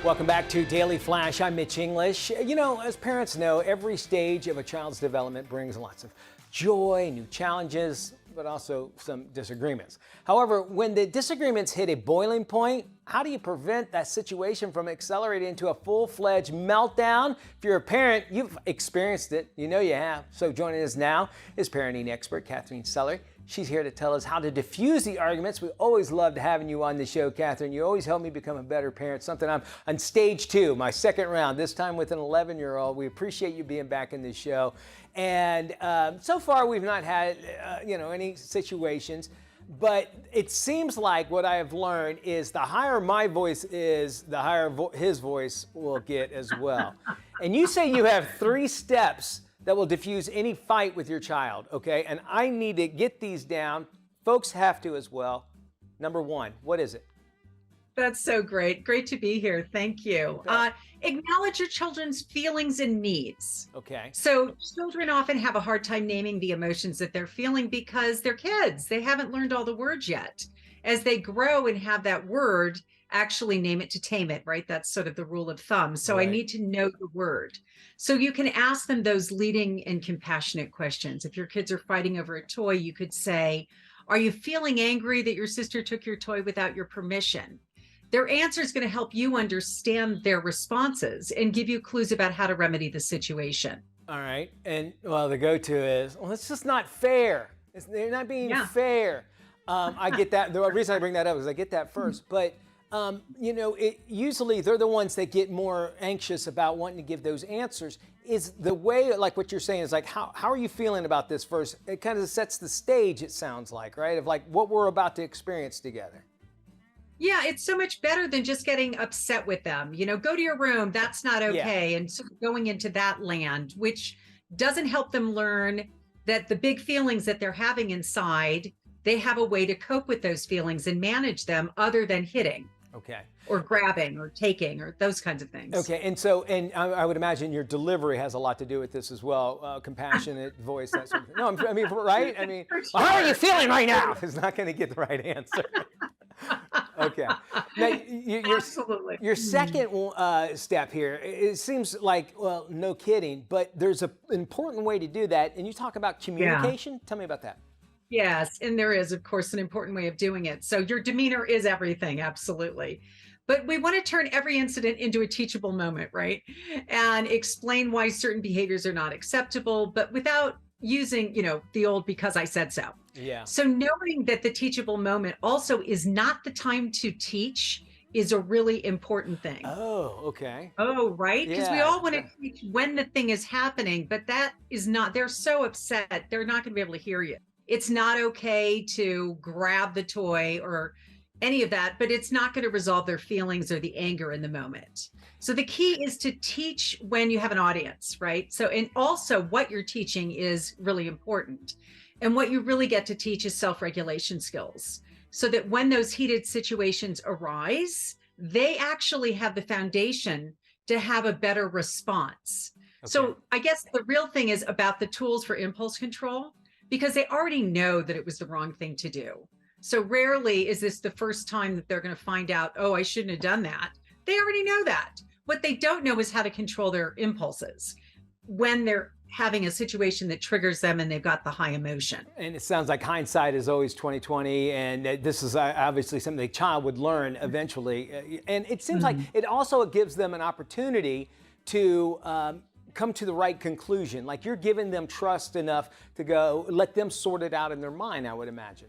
Welcome back to Daily Flash. I'm Mitch English. You know, as parents know, every stage of a child's development brings lots of joy, new challenges, but also some disagreements. However, when the disagreements hit a boiling point, how do you prevent that situation from accelerating into a full-fledged meltdown? If you're a parent, you've experienced it. You know you have. So joining us now is parenting expert Katherine Sellery. She's here to tell us how to diffuse the arguments. We always loved having you on the show, Katherine. You always help me become a better parent, something I'm on stage 2, my second round, this time with an 11-year-old. We appreciate you being back in the show. And so far, we've not had, any situations. But it seems like what I have learned is the higher my voice is, the higher his voice will get as well. And you say you have 3 steps that will diffuse any fight with your child, okay? And I need to get these down. Folks have to as well. Number 1, what is it? That's so great. Great to be here. Thank you. Okay. Acknowledge your children's feelings and needs. Okay. So children often have a hard time naming the emotions that they're feeling because they're kids. They haven't learned all the words yet. As they grow and have that word, actually name it to tame it, right? That's sort of the rule of thumb. So Right. I need to know the word. So you can ask them those leading and compassionate questions. If your kids are fighting over a toy, you could say, "Are you feeling angry that your sister took your toy without your permission?" Their answer is going to help you understand their responses and give you clues about how to remedy the situation. All right. And, well, the go-to is, well, it's just not fair. They're not being fair. I get that. The reason I bring that up is I get that first. But, usually they're the ones that get more anxious about wanting to give those answers. Is the way, like what you're saying, is like, how are you feeling about this first? It kind of sets the stage, it sounds like, right? Of like what we're about to experience together. Yeah, it's so much better than just getting upset with them. Go to your room. That's not okay. And so going into that land, which doesn't help them learn that the big feelings that they're having inside, they have a way to cope with those feelings and manage them other than hitting. Okay. Or grabbing or taking or those kinds of things. Okay. And I would imagine your delivery has a lot to do with this as well. Compassionate voice, that sort of thing. No, I mean, right? I mean, Sure. well, how are you feeling right now? It's not going to get the right answer. Okay. Now, Absolutely. Your second step here, it seems like, well, no kidding, but there's an important way to do that. And you talk about communication. Tell me about that. Yes, and there is, of course, an important way of doing it. So your demeanor is everything, absolutely. But we want to turn every incident into a teachable moment, right? And explain why certain behaviors are not acceptable, but without using, the old "because I said so." Yeah. So knowing that the teachable moment also is not the time to teach is a really important thing. Oh, okay. Oh, right? Because we Yeah. all want to teach when the thing is happening, but that is not, they're so upset, they're not going to be able to hear you. It's not okay to grab the toy or any of that, but it's not going to resolve their feelings or the anger in the moment. So the key is to teach when you have an audience, right? So, and also what you're teaching is really important. And what you really get to teach is self-regulation skills, so that when those heated situations arise, they actually have the foundation to have a better response. Okay. So I guess the real thing is about the tools for impulse control, because they already know that it was the wrong thing to do. So rarely is this the first time that they're going to find out, oh, I shouldn't have done that. They already know that. What they don't know is how to control their impulses when they're having a situation that triggers them and they've got the high emotion. And it sounds like hindsight is always 20/20, and this is obviously something the child would learn eventually. And it seems like it also gives them an opportunity to come to the right conclusion. Like you're giving them trust enough to go, let them sort it out in their mind, I would imagine.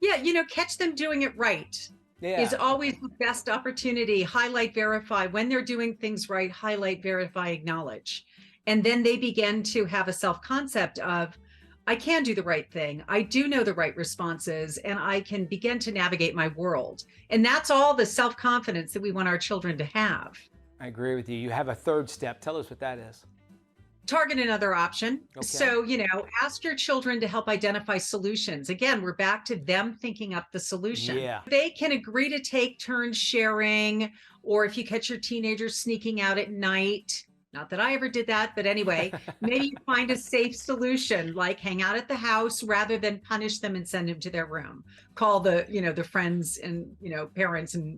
Yeah, catch them doing it right. Is always the best opportunity. Highlight, verify. When they're doing things right, highlight, verify, acknowledge. And then they begin to have a self-concept of, I can do the right thing. I do know the right responses, and I can begin to navigate my world. And that's all the self-confidence that we want our children to have. I agree with you. You have a third step. Tell us what that is. Target another option. Okay. So, ask your children to help identify solutions. Again, we're back to them thinking up the solution. Yeah. They can agree to take turns sharing, or if you catch your teenager sneaking out at night, not that I ever did that, but anyway, maybe you find a safe solution, like hang out at the house rather than punish them and send them to their room. Call the friends and, parents and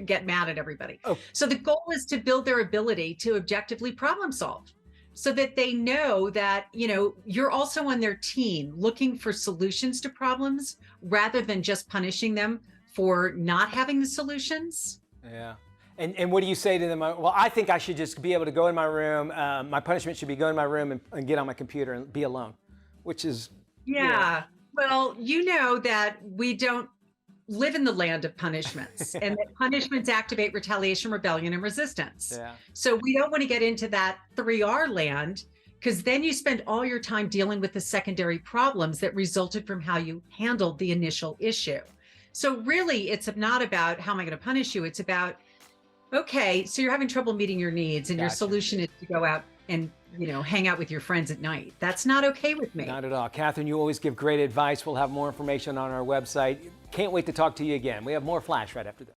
get mad at everybody. Oh. So the goal is to build their ability to objectively problem solve so that they know that, you're also on their team looking for solutions to problems rather than just punishing them for not having the solutions. Yeah. And what do you say to them? Well, I think I should just be able to go in my room. My punishment should be go in my room and get on my computer and be alone, which is. Yeah. Well, you know that we don't live in the land of punishments and that punishments activate retaliation, rebellion, and resistance. Yeah. So we don't want to get into that 3R land, because then you spend all your time dealing with the secondary problems that resulted from how you handled the initial issue. So really, it's not about how am I going to punish you? It's about, okay, so you're having trouble meeting your needs and your solution is to go out and hang out with your friends at night. That's not okay with me. Not at all. Katherine, you always give great advice. We'll have more information on our website. Can't wait to talk to you again. We have more Flash right after this.